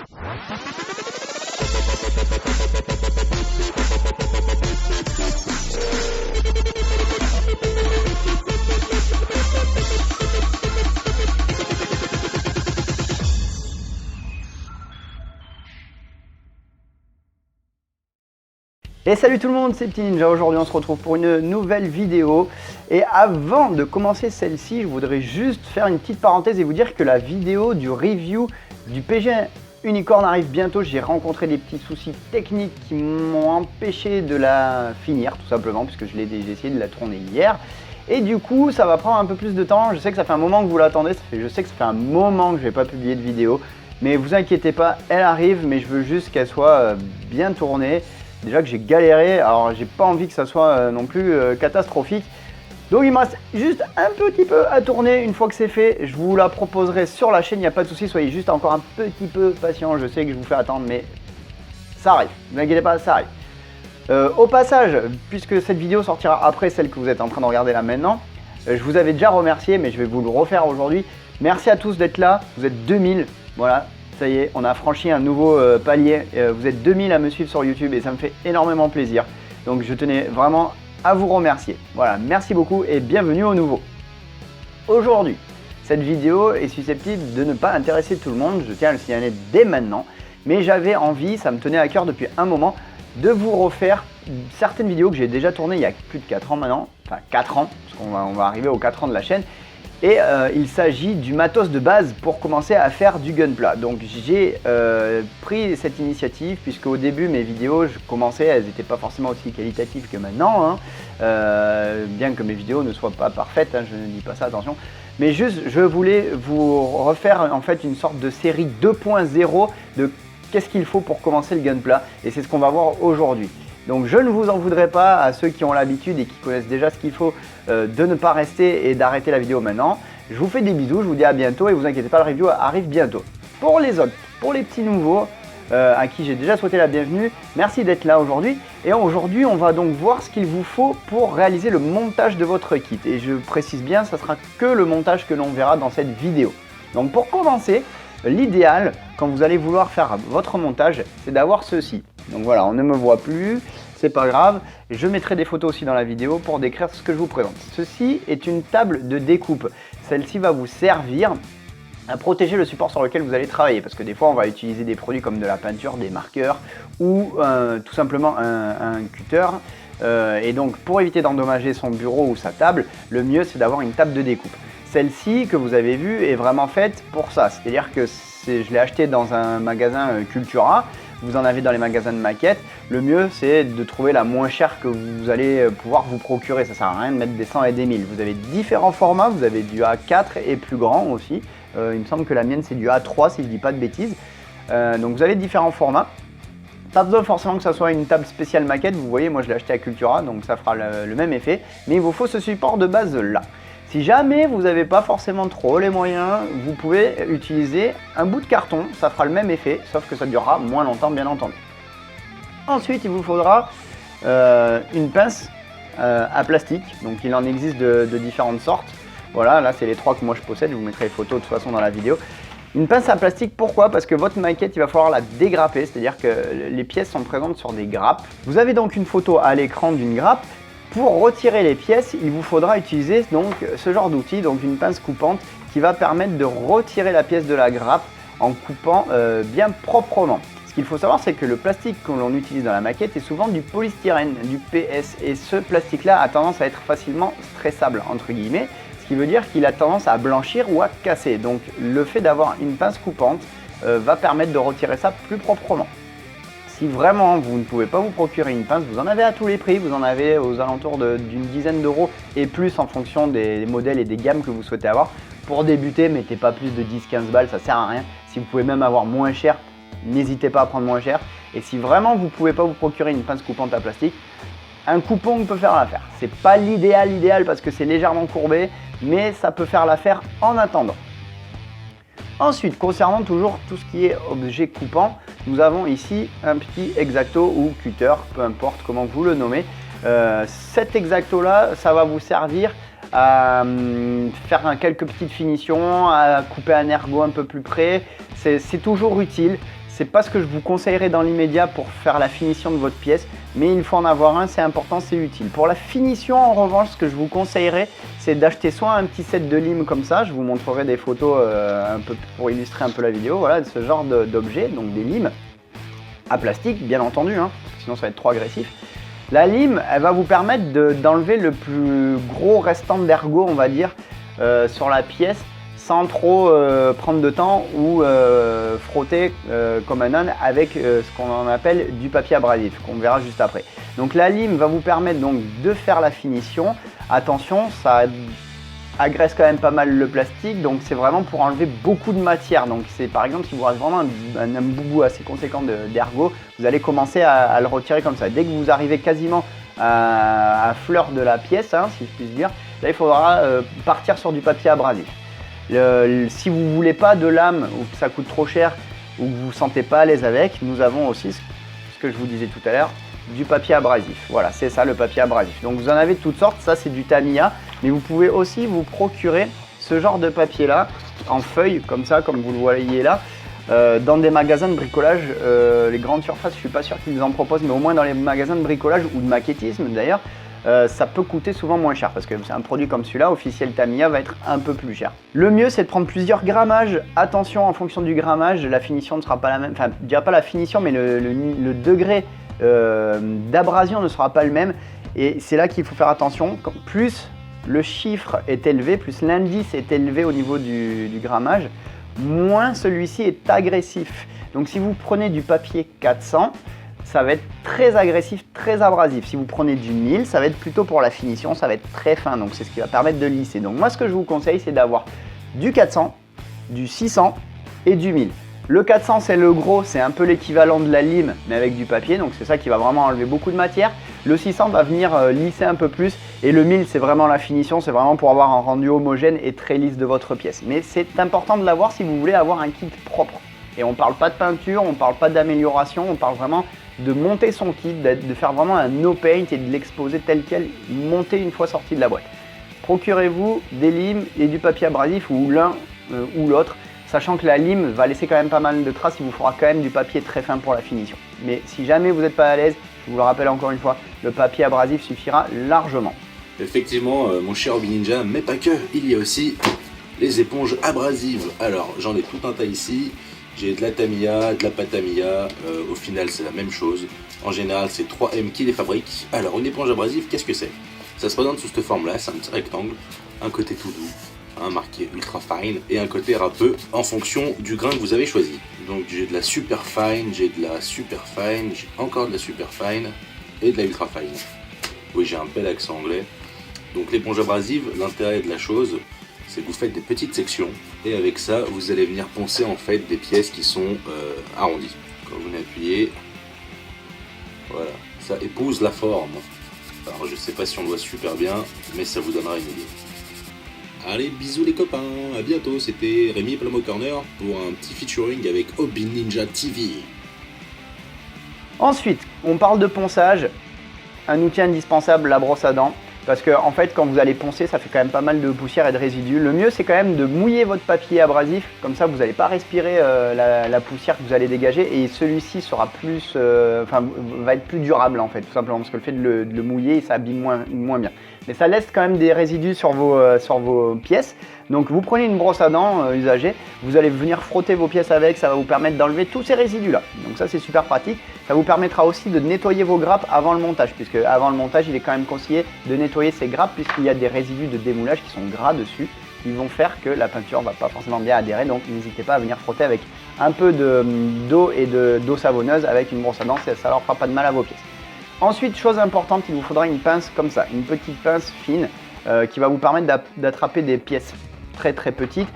Et salut tout le monde, c'est Petit Ninja. Aujourd'hui on se retrouve pour une nouvelle vidéo. Et avant de commencer celle-ci, je voudrais juste faire une petite parenthèse et vous dire que la vidéo du review du PG Unicorn arrive bientôt. J'ai rencontré des petits soucis techniques qui m'ont empêché de la finir tout simplement, puisque j'ai essayé de la tourner hier. Et du coup ça va prendre un peu plus de temps. Je sais que ça fait un moment que vous l'attendez, je sais que ça fait un moment que je n'ai pas publié de vidéo. Mais vous inquiétez pas, elle arrive, mais je veux juste qu'elle soit bien tournée. Déjà que j'ai galéré, alors j'ai pas envie que ça soit non plus catastrophique. Donc il me reste juste un petit peu à tourner. Une fois que c'est fait, je vous la proposerai sur la chaîne, il n'y a pas de souci. Soyez juste encore un petit peu patient. Je sais que je vous fais attendre, mais ça arrive. Ne vous inquiétez pas, ça arrive. Au passage, puisque cette vidéo sortira après celle que vous êtes en train de regarder là maintenant, je vous avais déjà remercié, mais je vais vous le refaire aujourd'hui. Merci à tous d'être là, vous êtes 2000, voilà. Ça y est, on a franchi un nouveau palier. Vous êtes 2000 à me suivre sur YouTube et ça me fait énormément plaisir. Donc je tenais vraiment à vous remercier. Voilà, merci beaucoup et bienvenue au nouveau. Aujourd'hui, cette vidéo est susceptible de ne pas intéresser tout le monde, je tiens à le signaler dès maintenant. Mais j'avais envie, ça me tenait à cœur depuis un moment, de vous refaire certaines vidéos que j'ai déjà tournées il y a plus de 4 ans maintenant. Enfin 4 ans, parce qu'on va arriver aux 4 ans de la chaîne. Et il s'agit du matos de base pour commencer à faire du gunpla. Donc j'ai pris cette initiative puisque au début mes vidéos, je commençais, elles n'étaient pas forcément aussi qualitatives que maintenant, hein. Bien que mes vidéos ne soient pas parfaites, hein, je ne dis pas ça, attention. Mais juste, je voulais vous refaire en fait une sorte de série 2.0 de qu'est-ce qu'il faut pour commencer le gunpla. Et c'est ce qu'on va voir aujourd'hui. Donc je ne vous en voudrais pas à ceux qui ont l'habitude et qui connaissent déjà ce qu'il faut de ne pas rester et d'arrêter la vidéo maintenant. Je vous fais des bisous, je vous dis à bientôt et vous inquiétez pas, la review arrive bientôt. Pour les autres, pour les petits nouveaux à qui j'ai déjà souhaité la bienvenue, merci d'être là aujourd'hui. Et aujourd'hui on va donc voir ce qu'il vous faut pour réaliser le montage de votre kit. Et je précise bien, ça sera que le montage que l'on verra dans cette vidéo. Donc pour commencer, l'idéal quand vous allez vouloir faire votre montage, c'est d'avoir ceci. Donc voilà, on ne me voit plus, c'est pas grave. Je mettrai des photos aussi dans la vidéo pour décrire ce que je vous présente. Ceci est une table de découpe. Celle-ci va vous servir à protéger le support sur lequel vous allez travailler. Parce que des fois, on va utiliser des produits comme de la peinture, des marqueurs ou tout simplement un cutter. Et donc, pour éviter d'endommager son bureau ou sa table, le mieux, c'est d'avoir une table de découpe. Celle-ci que vous avez vue est vraiment faite pour ça. C'est-à-dire que je l'ai acheté dans un magasin Cultura. Vous en avez dans les magasins de maquettes. Le mieux, c'est de trouver la moins chère que vous allez pouvoir vous procurer. Ça ne sert à rien de mettre des 100 et des 1000. Vous avez différents formats. Vous avez du A4 et plus grand aussi. Il me semble que la mienne, c'est du A3 si je ne dis pas de bêtises. Donc vous avez différents formats. Pas besoin forcément que ça soit une table spéciale maquette. Vous voyez, moi je l'ai acheté à Cultura, donc ça fera le même effet. Mais il vous faut ce support de base là. Si jamais vous n'avez pas forcément trop les moyens, vous pouvez utiliser un bout de carton, ça fera le même effet, sauf que ça durera moins longtemps bien entendu. Ensuite, il vous faudra une pince à plastique, donc il en existe de différentes sortes. Voilà, là c'est les 3 que moi je possède, je vous mettrai les photos de toute façon dans la vidéo. Une pince à plastique, pourquoi? Parce que votre maquette, il va falloir la dégrapper, c'est-à-dire que les pièces sont présentes sur des grappes. Vous avez donc une photo à l'écran d'une grappe. Pour retirer les pièces, il vous faudra utiliser donc ce genre d'outil, donc une pince coupante qui va permettre de retirer la pièce de la grappe en coupant bien proprement. Ce qu'il faut savoir, c'est que le plastique que l'on utilise dans la maquette est souvent du polystyrène, du PS, et ce plastique-là a tendance à être facilement stressable, entre guillemets, ce qui veut dire qu'il a tendance à blanchir ou à casser. Donc le fait d'avoir une pince coupante va permettre de retirer ça plus proprement. Si vraiment vous ne pouvez pas vous procurer une pince, vous en avez à tous les prix, vous en avez aux alentours d'une dizaine d'euros et plus en fonction des modèles et des gammes que vous souhaitez avoir. Pour débuter, mettez pas plus de 10-15 balles, ça sert à rien. Si vous pouvez même avoir moins cher, n'hésitez pas à prendre moins cher. Et si vraiment vous ne pouvez pas vous procurer une pince coupante à plastique, un coupon peut faire l'affaire. C'est pas l'idéal parce que c'est légèrement courbé, mais ça peut faire l'affaire en attendant. Ensuite, concernant toujours tout ce qui est objet coupant, nous avons ici un petit X-Acto ou cutter, peu importe comment vous le nommez. Cet X-Acto là, ça va vous servir à faire quelques petites finitions, à couper un ergot un peu plus près. C'est toujours utile. c'est pas ce que je vous conseillerais dans l'immédiat pour faire la finition de votre pièce, mais il faut en avoir un, c'est important, c'est utile. Pour la finition, en revanche, ce que je vous conseillerais, c'est d'acheter soit un petit set de lime comme ça, je vous montrerai des photos un peu pour illustrer un peu la vidéo, voilà, de ce genre d'objet, donc des limes à plastique, bien entendu, hein, parce que sinon ça va être trop agressif. La lime, elle va vous permettre d'enlever le plus gros restant d'ergot, on va dire, sur la pièce, sans trop prendre de temps ou frotter comme un âne avec ce qu'on appelle du papier abrasif, qu'on verra juste après. Donc la lime va vous permettre donc de faire la finition. Attention, ça agresse quand même pas mal le plastique, donc c'est vraiment pour enlever beaucoup de matière. Donc c'est par exemple si vous reste vraiment un boubou assez conséquent d'ergot, vous allez commencer à le retirer comme ça. Dès que vous arrivez quasiment à fleur de la pièce, hein, si je puis dire, là il faudra partir sur du papier abrasif. Si vous ne voulez pas de lame ou que ça coûte trop cher ou que vous ne vous sentez pas à l'aise avec, nous avons aussi ce que je vous disais tout à l'heure, du papier abrasif. Voilà, c'est ça le papier abrasif. Donc vous en avez de toutes sortes, ça c'est du Tamiya, mais vous pouvez aussi vous procurer ce genre de papier là, en feuilles comme ça, comme vous le voyez là, dans des magasins de bricolage. Les grandes surfaces, je ne suis pas sûr qu'ils en proposent, mais au moins dans les magasins de bricolage ou de maquettisme d'ailleurs, ça peut coûter souvent moins cher parce que c'est un produit comme celui-là, officiel Tamiya, va être un peu plus cher. Le mieux, c'est de prendre plusieurs grammages. Attention, en fonction du grammage, la finition ne sera pas la même. Enfin, je dirais pas la finition, mais le degré d'abrasion ne sera pas le même. Et c'est là qu'il faut faire attention. Plus le chiffre est élevé, plus l'indice est élevé au niveau du grammage, moins celui-ci est agressif. Donc si vous prenez du papier 400, ça va être très agressif, très abrasif. Si vous prenez du 1000, ça va être plutôt pour la finition, ça va être très fin, donc c'est ce qui va permettre de lisser. Donc moi, ce que je vous conseille, c'est d'avoir du 400, du 600 et du 1000. Le 400, c'est le gros, c'est un peu l'équivalent de la lime, mais avec du papier, donc c'est ça qui va vraiment enlever beaucoup de matière. Le 600 va venir lisser un peu plus, et le 1000, c'est vraiment la finition, c'est vraiment pour avoir un rendu homogène et très lisse de votre pièce. Mais c'est important de l'avoir si vous voulez avoir un kit propre. Et on ne parle pas de peinture, on ne parle pas d'amélioration, on parle vraiment de monter son kit, de faire vraiment un no paint et de l'exposer tel quel, monté une fois sorti de la boîte. Procurez-vous des limes et du papier abrasif ou l'un ou l'autre, sachant que la lime va laisser quand même pas mal de traces, il vous faudra quand même du papier très fin pour la finition. Mais si jamais vous n'êtes pas à l'aise, je vous le rappelle encore une fois, le papier abrasif suffira largement. Effectivement, mon cher Hobby Ninja, mais pas que, il y a aussi les éponges abrasives. Alors, j'en ai tout un tas ici. J'ai de la Tamiya, de la pas Tamiya, au final c'est la même chose. En général c'est 3M qui les fabrique. Alors une éponge abrasive, qu'est-ce que c'est? Ça se présente sous cette forme là, c'est un petit rectangle, un côté tout doux, un marqué ultra fine et un côté râpeux en fonction du grain que vous avez choisi. Donc j'ai de la super fine, j'ai de la super fine, j'ai encore de la super fine et de la ultra fine. Oui, j'ai un bel accent anglais. Donc l'éponge abrasive, l'intérêt de la chose, c'est que vous faites des petites sections et avec ça vous allez venir poncer en fait des pièces qui sont arrondies. Quand vous venez appuyer, voilà, ça épouse la forme. Alors je sais pas si on le voit super bien, mais ça vous donnera une idée. Allez, bisous les copains, à bientôt, c'était Rémi Plamo Corner pour un petit featuring avec Hobby Ninja TV. Ensuite, on parle de ponçage, un outil indispensable, la brosse à dents. Parce que en fait, quand vous allez poncer, ça fait quand même pas mal de poussière et de résidus. Le mieux, c'est quand même de mouiller votre papier abrasif. Comme ça, vous n'allez pas respirer la poussière que vous allez dégager. Et celui-ci sera plus, va être plus durable en fait, tout simplement. Parce que le fait de le mouiller, ça abîme moins bien. Mais ça laisse quand même des résidus sur vos pièces. Donc vous prenez une brosse à dents usagée, vous allez venir frotter vos pièces avec, ça va vous permettre d'enlever tous ces résidus là. Donc ça c'est super pratique. Ça vous permettra aussi de nettoyer vos grappes avant le montage, puisque avant le montage il est quand même conseillé de nettoyer ces grappes puisqu'il y a des résidus de démoulage qui sont gras dessus, qui vont faire que la peinture ne va pas forcément bien adhérer. Donc n'hésitez pas à venir frotter avec un peu d'eau et d'eau savonneuse avec une brosse à dents, ça leur fera pas de mal à vos pièces. Ensuite, chose importante, il vous faudra une pince comme ça, une petite pince fine qui va vous permettre d'attraper des pièces très petites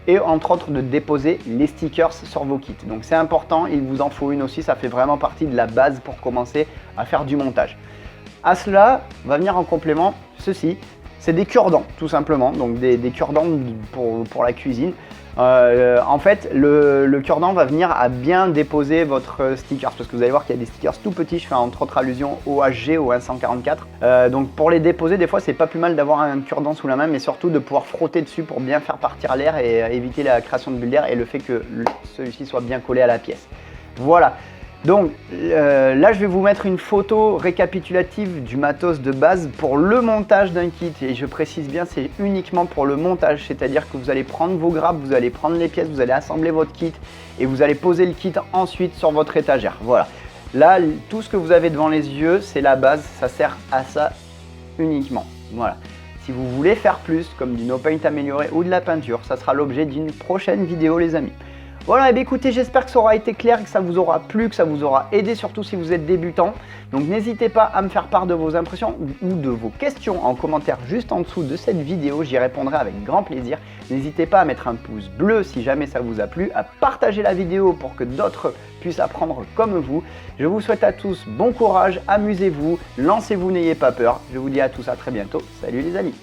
et entre autres de déposer les stickers sur vos kits. Donc c'est important, il vous en faut une aussi, ça fait vraiment partie de la base pour commencer à faire du montage. À cela va venir en complément ceci, c'est des cure-dents tout simplement, donc des cure-dents pour la cuisine. En fait, le cure-dent va venir à bien déposer votre stickers parce que vous allez voir qu'il y a des stickers tout petits. Je fais entre autres allusion au HG, au 144. Donc pour les déposer, des fois, c'est pas plus mal d'avoir un cure-dent sous la main, mais surtout de pouvoir frotter dessus pour bien faire partir l'air et éviter la création de bulles d'air et le fait que celui-ci soit bien collé à la pièce. Voilà. Donc là, je vais vous mettre une photo récapitulative du matos de base pour le montage d'un kit. Et je précise bien, c'est uniquement pour le montage. C'est-à-dire que vous allez prendre vos grappes, vous allez prendre les pièces, vous allez assembler votre kit et vous allez poser le kit ensuite sur votre étagère. Voilà. Là, tout ce que vous avez devant les yeux, c'est la base. Ça sert à ça uniquement. Voilà. Si vous voulez faire plus, comme du no paint amélioré ou de la peinture, ça sera l'objet d'une prochaine vidéo, les amis. Voilà, et bien écoutez, j'espère que ça aura été clair, que ça vous aura plu, que ça vous aura aidé, surtout si vous êtes débutant. Donc n'hésitez pas à me faire part de vos impressions ou de vos questions en commentaire juste en dessous de cette vidéo, j'y répondrai avec grand plaisir. N'hésitez pas à mettre un pouce bleu si jamais ça vous a plu, à partager la vidéo pour que d'autres puissent apprendre comme vous. Je vous souhaite à tous bon courage, amusez-vous, lancez-vous, n'ayez pas peur. Je vous dis à tous à très bientôt. Salut les amis!